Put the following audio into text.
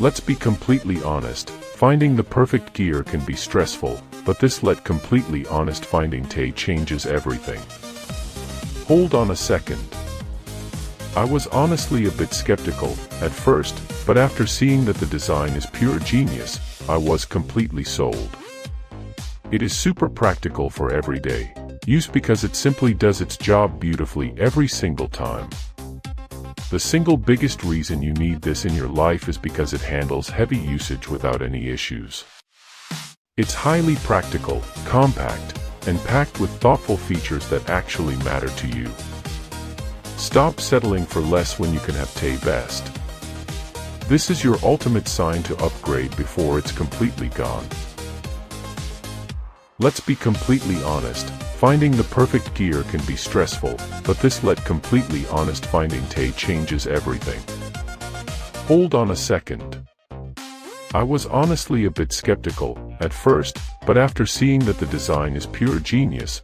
Let's be completely honest, finding the perfect gear can be stressful, but this let completely honest finding TD changes everything. Hold on a second. I was honestly a bit skeptical at first, but after seeing that the design is pure genius, I was completely sold. It is super practical for everyday use because it simply does its job beautifully every single time. The single biggest reason you need this in your life is because it handles heavy usage without any issues. It's highly practical, compact, and packed with thoughtful features that actually matter to you. Stop settling for less when you can have TD best. This is your ultimate sign to upgrade before it's completely gone. Let's be completely honest, finding the perfect gear can be stressful, but this let completely honest finding TD changes everything. Hold on a second. I was honestly a bit skeptical at first, but after seeing that the design is pure genius,